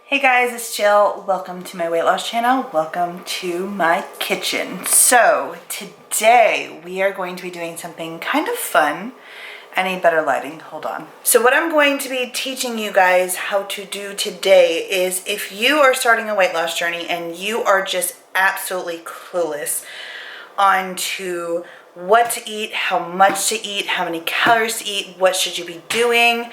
Hey guys, it's Jill. Welcome to my weight loss channel. Welcome to my kitchen. So today we are going to be doing something kind of fun. I need better lighting, hold on. So what I'm going to be teaching you guys how to do today is if you are starting a weight loss journey and you are just absolutely clueless on to what to eat, how much to eat, how many calories to eat, what should you be doing,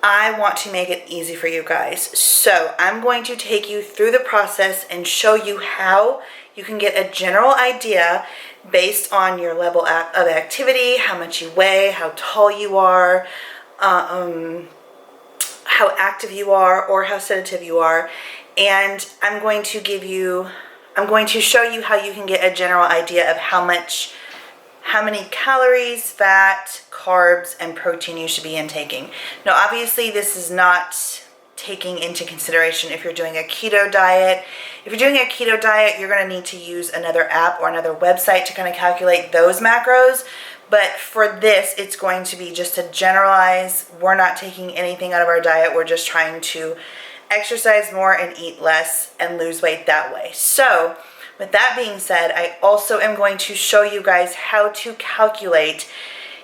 I want to make it easy for you guys. So I'm going to take you through the process and show you how you can get a general idea based on your level of activity, how much you weigh, how tall you are, how active you are, or how sedative you are. And I'm going to show you how you can get a general idea of how many calories, fat, carbs, and protein you should be intaking. Now, obviously, this is not taking into consideration if you're doing a keto diet. If you're doing a keto diet, you're going to need to use another app or another website to kind of calculate those macros. But for this, it's going to be just to generalize. We're not taking anything out of our diet. We're just trying to exercise more and eat less and lose weight that way. So, with that being said, I also am going to show you guys how to calculate.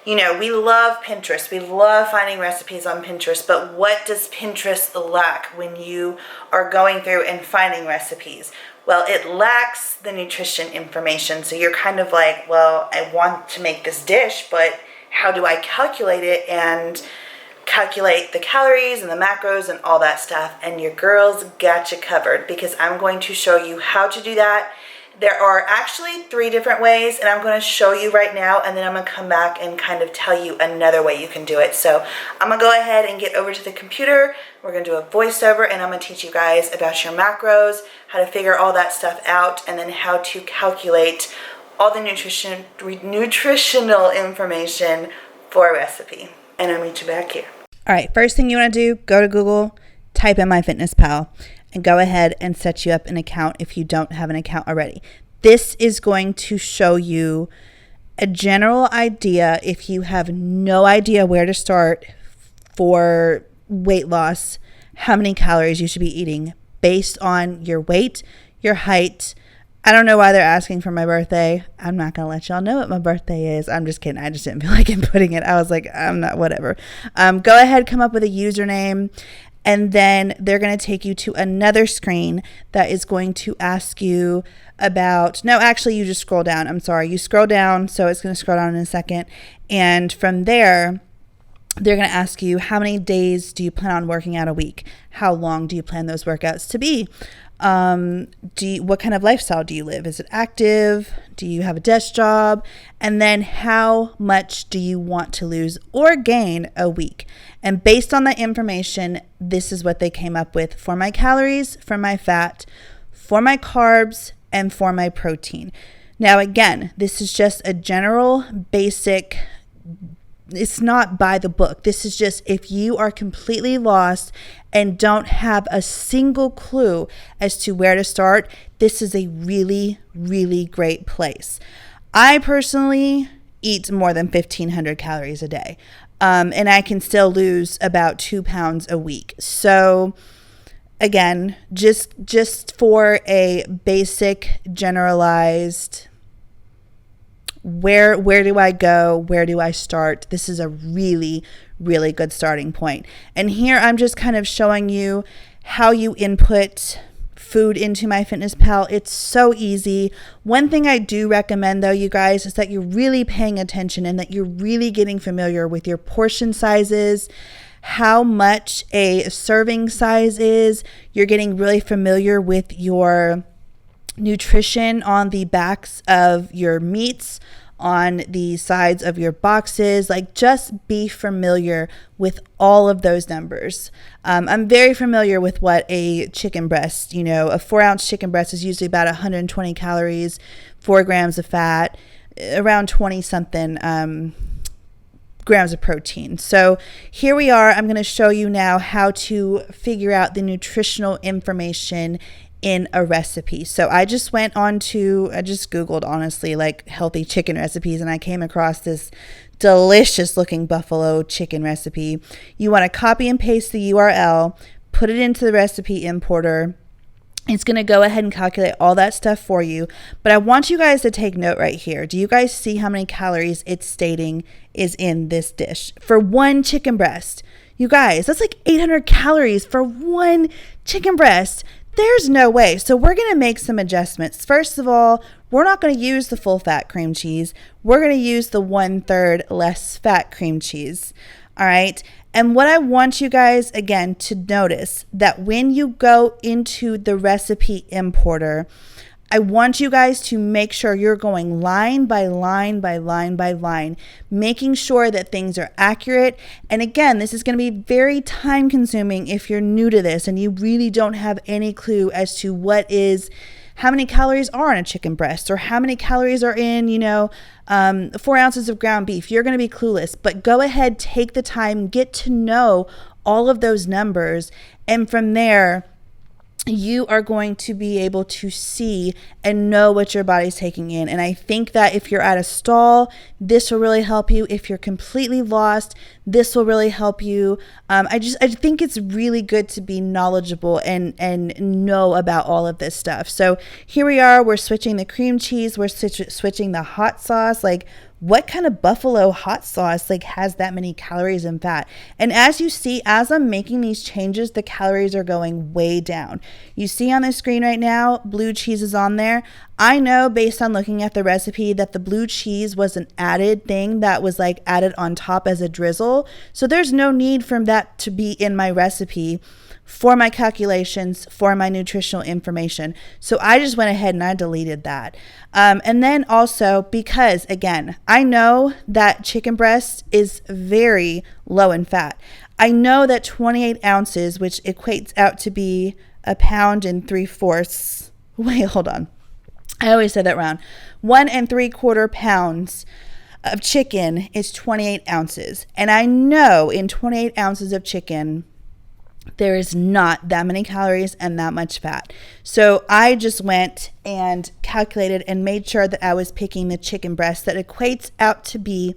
You know, we love Pinterest. We love finding recipes on Pinterest, but what does Pinterest lack when you are going through and finding recipes? Well, it lacks the nutrition information. So you're kind of like, well, I want to make this dish, but how do I calculate it and calculate the calories and the macros and all that stuff? And your girls got you covered because I'm going to show you how to do that. There are actually 3 different ways, and I'm going to show you right now, and then I'm going to come back and kind of tell you another way you can do it. So I'm going to go ahead and get over to the computer. We're going to do a voiceover, and I'm going to teach you guys about your macros, how to figure all that stuff out, and then how to calculate all the nutritional information for a recipe. And I'll meet you back here. All right, first thing you want to do, go to Google, type in myfitnesspal, and go ahead and set you up an account if you don't have an account already. This is going to show you a general idea if you have no idea where to start for weight loss, how many calories you should be eating based on your weight, your height. I don't know why they're asking for my birthday. I'm not going to let y'all know what my birthday is. I'm just kidding. I just didn't feel like inputting it. I was like, I'm not, whatever. Go ahead, come up with a username, and then they're going to take you to another screen that is going to ask you about, no, actually, you just scroll down. I'm sorry. You scroll down, so it's going to scroll down in a second. And from there, they're going to ask you, how many days do you plan on working out a week? How long do you plan those workouts to be? What kind of lifestyle do you live? Is it active? Do you have a desk job? And then how much do you want to lose or gain a week? And based on that information, this is what they came up with for my calories, for my fat, for my carbs, and for my protein. Now, again, this is just a general basic. It's not by the book. This is just if you are completely lost and don't have a single clue as to where to start, this is a really, really great place. I personally eat more than 1,500 calories a day, and I can still lose about 2 pounds a week. So again, just for a basic generalized where do I go? Where do I start? This is a really, really good starting point. And here I'm just kind of showing you how you input food into MyFitnessPal. It's so easy. One thing I do recommend though, you guys, is that you're really paying attention and that you're really getting familiar with your portion sizes, how much a serving size is. You're getting really familiar with your nutrition on the backs of your meats, on the sides of your boxes. Like, just be familiar with all of those numbers. I'm very familiar with what a chicken breast, a 4-ounce chicken breast is usually about 120 calories, 4 grams of fat, around 20 something grams of protein. So here we are. I'm going to show you now how to figure out the nutritional information in a recipe. So I just Googled, honestly, like healthy chicken recipes, and I came across this delicious looking buffalo chicken recipe. You want to copy and paste the URL, put it into the recipe importer. It's going to go ahead and calculate all that stuff for you. But I want you guys to take note right here. Do you guys see how many calories it's stating is in this dish? For one chicken breast. You guys, that's like 800 calories for one chicken breast. There's no way. So we're going to make some adjustments. First of all, we're not going to use the full fat cream cheese. We're going to use the 1/3 less fat cream cheese. All right. And what I want you guys, again, to notice that when you go into the recipe importer, I want you guys to make sure you're going line by line by line by line, making sure that things are accurate. And again, this is going to be very time consuming if you're new to this and you really don't have any clue as to how many calories are in a chicken breast or how many calories are in, 4 ounces of ground beef. You're going to be clueless, but go ahead, take the time, get to know all of those numbers. And from there, you are going to be able to see and know what your body's taking in. And I think that if you're at a stall, this will really help you. If you're completely lost, this will really help you. I think it's really good to be knowledgeable and know about all of this stuff. So here we are, we're switching the cream cheese, we're switching the hot sauce. Like, what kind of buffalo hot sauce has that many calories and fat? And as you see, as I'm making these changes, the calories are going way down. You see on the screen right now, blue cheese is on there. I know based on looking at the recipe that the blue cheese was an added thing that was added on top as a drizzle. So there's no need for that to be in my recipe for my calculations, for my nutritional information. So I just went ahead and I deleted that. And then also because, again, I know that chicken breast is very low in fat. I know that 28 ounces, which equates out to be 1 3/4. Wait, hold on. I always said that wrong. 1 3/4 pounds of chicken is 28 ounces. And I know in 28 ounces of chicken, there is not that many calories and that much fat. So I just went and calculated and made sure that I was picking the chicken breast that equates out to be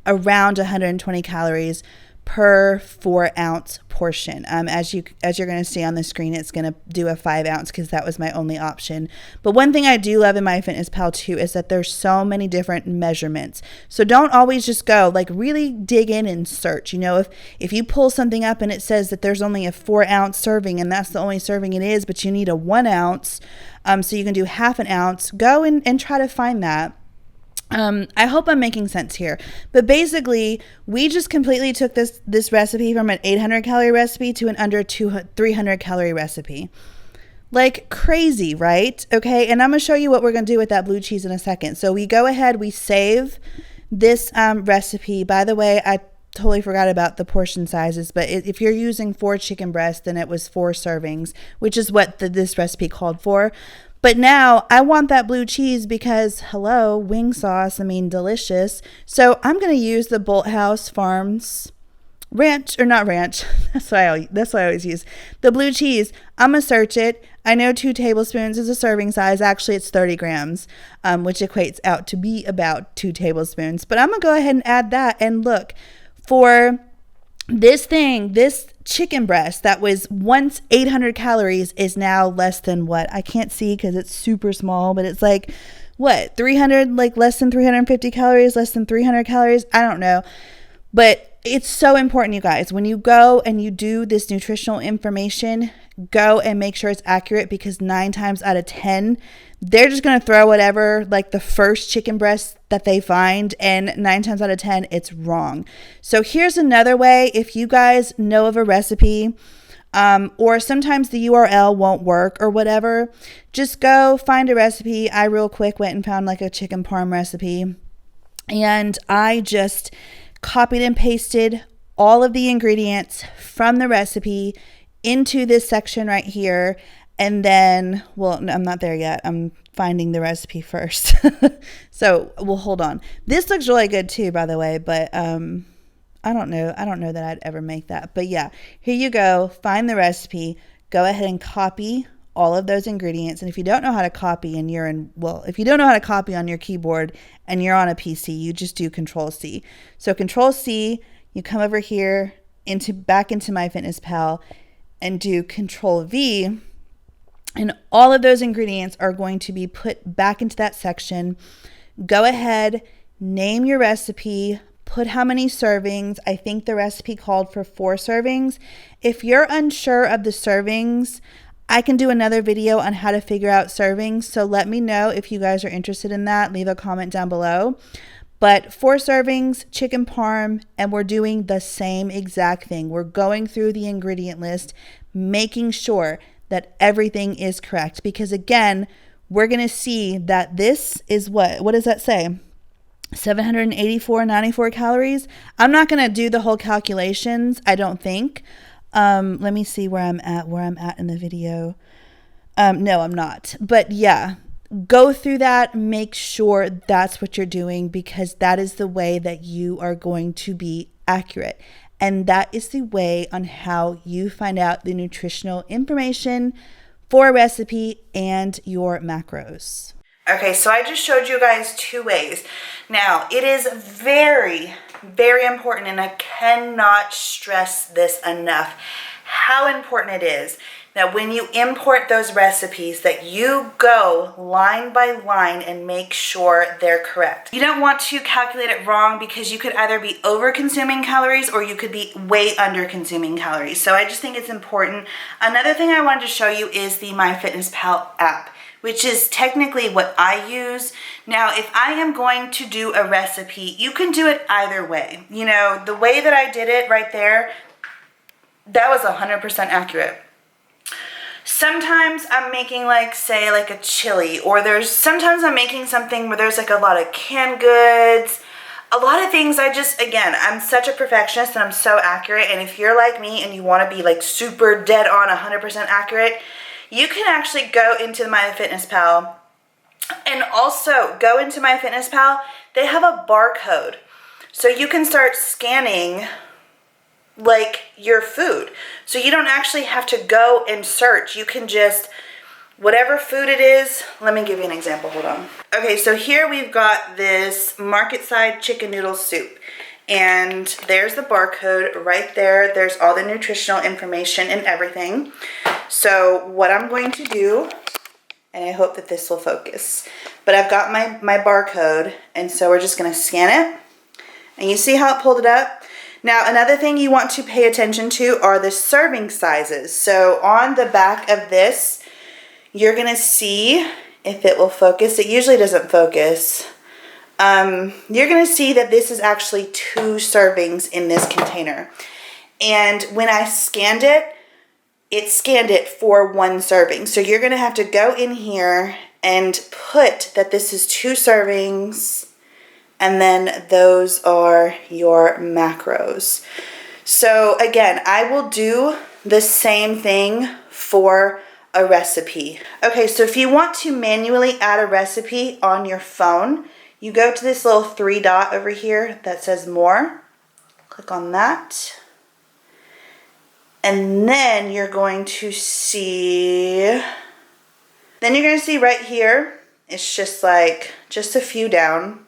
around 120 calories per 4-ounce portion. As you're going to see on the screen, it's going to do a 5 ounce because that was my only option. But one thing I do love in MyFitnessPal too is that there's so many different measurements. So don't always just go really dig in and search. If you pull something up and it says that there's only a 4-ounce serving and that's the only serving it is, but you need a 1 ounce, so you can do half an ounce, go and try to find that. I hope I'm making sense here, but basically we just completely took this recipe from an 800 calorie recipe to an under 300 calorie recipe. Like crazy, right? Okay. And I'm going to show you what we're going to do with that blue cheese in a second. So we go ahead, we save this recipe. By the way, I totally forgot about the portion sizes, but if you're using 4 chicken breasts, then it was 4 servings, which is what this recipe called for. But now I want that blue cheese because, hello, wing sauce, delicious. So I'm going to use the Bolthouse Farms ranch, or not ranch. That's what I always use. The blue cheese. I'm going to search it. I know 2 tablespoons is a serving size. Actually, it's 30 grams, which equates out to be about 2 tablespoons. But I'm going to go ahead and add that. And look, for this chicken breast that was once 800 calories is now less than what? I can't see because it's super small, but it's 300, less than 350 calories, less than 300 calories. I don't know. But it's so important, you guys, when you go and you do this nutritional information, go and make sure it's accurate because 9 times out of 10, they're just going to throw whatever, the first chicken breast that they find, and 9 times out of 10, it's wrong. So here's another way. If you guys know of a recipe, or sometimes the URL won't work or whatever, just go find a recipe. I real quick went and found a chicken parm recipe, and I just copied and pasted all of the ingredients from the recipe into this section right here. And then, I'm not there yet. I'm finding the recipe first. So we'll hold on. This looks really good too, by the way, but I don't know that I'd ever make that. But yeah, here you go. Find the recipe. Go ahead and copy all of those ingredients. And if you don't know how to copy if you don't know how to copy on your keyboard and you're on a PC, you just do Control-C. So Control-C, you come over here back into MyFitnessPal. and do Control V, and all of those ingredients are going to be put back into that section. Go ahead, name your recipe, put how many servings. I think the recipe called for 4 servings. If you're unsure of the servings, I can do another video on how to figure out servings. So let me know if you guys are interested in that. Leave a comment down below. But 4 servings, chicken parm, and we're doing the same exact thing. We're going through the ingredient list, making sure that everything is correct. Because again, we're going to see that this is what does that say? 784.94 calories. I'm not going to do the whole calculations, I don't think. Let me see where I'm at in the video. No, I'm not. But yeah, go through that, make sure that's what you're doing, because that is the way that you are going to be accurate. And that is the way on how you find out the nutritional information for a recipe and your macros. Okay, so I just showed you guys 2 ways. Now, it is very, very important, and I cannot stress this enough, how important it is that when you import those recipes that you go line by line and make sure they're correct. You don't want to calculate it wrong, because you could either be over consuming calories or you could be way under consuming calories. So I just think it's important. Another thing I wanted to show you is the myfitnesspal app, which is technically what I use. Now, if I am going to do a recipe, you can do it either way. You know, the way that I did it right there, that was 100% accurate. Sometimes I'm making say a chili, or sometimes I'm making something where there's like a lot of canned goods, a lot of things. I'm such a perfectionist and I'm so accurate. And if you're like me and you want to be super dead on 100% accurate, you can actually go into myfitnesspal, and also go into myfitnesspal. They have a barcode, so you can start scanning your food. So you don't actually have to go and search. You can just, whatever food it is, let me give you an example, hold on. Okay, so here we've got this market side chicken noodle soup. And there's the barcode right there. There's all the nutritional information and everything. So what I'm going to do, and I hope that this will focus, but I've got my barcode, and so we're just going to scan it. And you see how it pulled it up? Now, another thing you want to pay attention to are the serving sizes. So on the back of this, you're going to see, if it will focus, it usually doesn't focus. You're going to see that this is actually 2 servings in this container. And when I scanned it, it scanned it for 1 serving. So you're going to have to go in here and put that this is 2 servings, and then those are your macros. So again, I will do the same thing for a recipe. Okay, so if you want to manually add a recipe on your phone, you go to this little 3 dot over here that says more. Click on that. And then you're going to see, right here, it's just just a few down.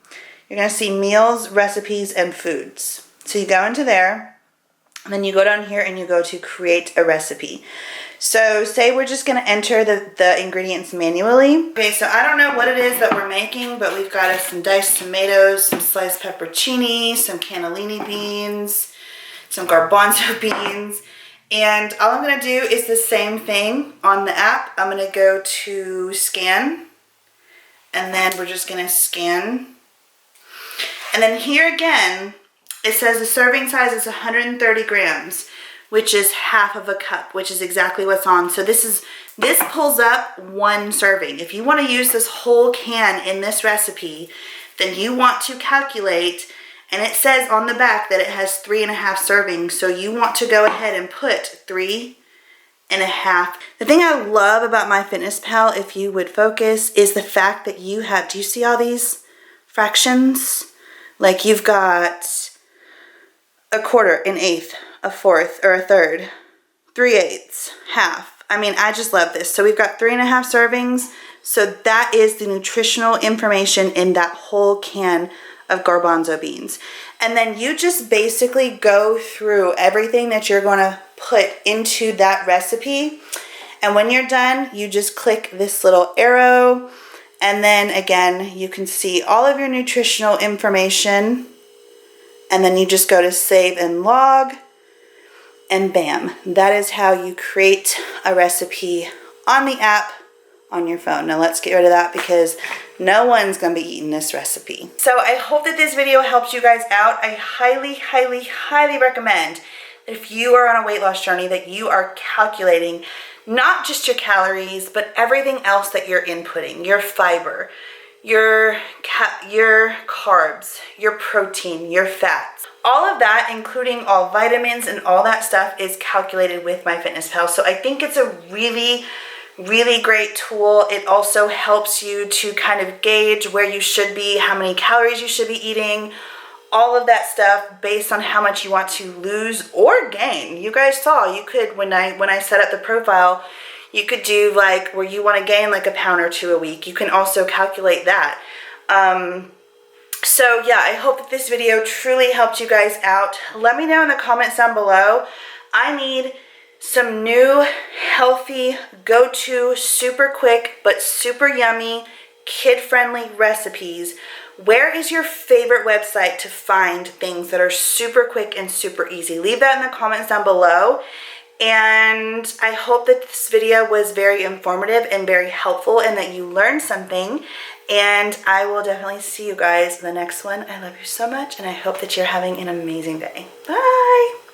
You're going to see meals, recipes, and foods. So you go into there, and then you go down here and you go to create a recipe. So say we're just going to enter the ingredients manually. Okay, so I don't know what it is that we're making, but we've got some diced tomatoes, some sliced pepperoncini, some cannellini beans, some garbanzo beans. And all I'm going to do is the same thing on the app. I'm going to go to scan, and then we're just going to scan. And then here again, it says the serving size is 130 grams, which is half of a cup, which is exactly what's on. So this pulls up 1 serving. If you want to use this whole can in this recipe, then you want to calculate, and it says on the back that it has 3.5 servings. So you want to go ahead and put 3.5. The thing I love about myfitnesspal, if you would focus, is the fact that you have, do you see all these fractions? You've got a quarter, an eighth, a fourth, or a third, 3/8, half. I mean, I just love this. So we've got 3.5 servings. So that is the nutritional information in that whole can of garbanzo beans. And then you just basically go through everything that you're going to put into that recipe. And when you're done, you just click this little arrow. And then again, you can see all of your nutritional information. And then you just go to save and log. And bam, that is how you create a recipe on the app on your phone. Now let's get rid of that because no one's gonna be eating this recipe. So I hope that this video helps you guys out. I highly, highly, highly recommend that if you are on a weight loss journey that you are calculating not just your calories, but everything else that you're inputting, your fiber, your carbs, your protein, your fats. All of that, including all vitamins and all that stuff, is calculated with MyFitnessPal. So I think it's a really, really great tool. It also helps you to kind of gauge where you should be, how many calories you should be eating, all of that stuff based on how much you want to lose or gain. You guys saw, you could, when I set up the profile, you could do like where you want to gain like a pound or 2 a week. You can also calculate that. So yeah, I hope that this video truly helped you guys out. Let me know in the comments down below. I need some new, healthy, go-to, super quick, but super yummy, kid-friendly recipes. Where is your favorite website to find things that are super quick and super easy? Leave that in the comments down below. And I hope that this video was very informative and very helpful and that you learned something. And I will definitely see you guys in the next one. I love you so much and I hope that you're having an amazing day. Bye!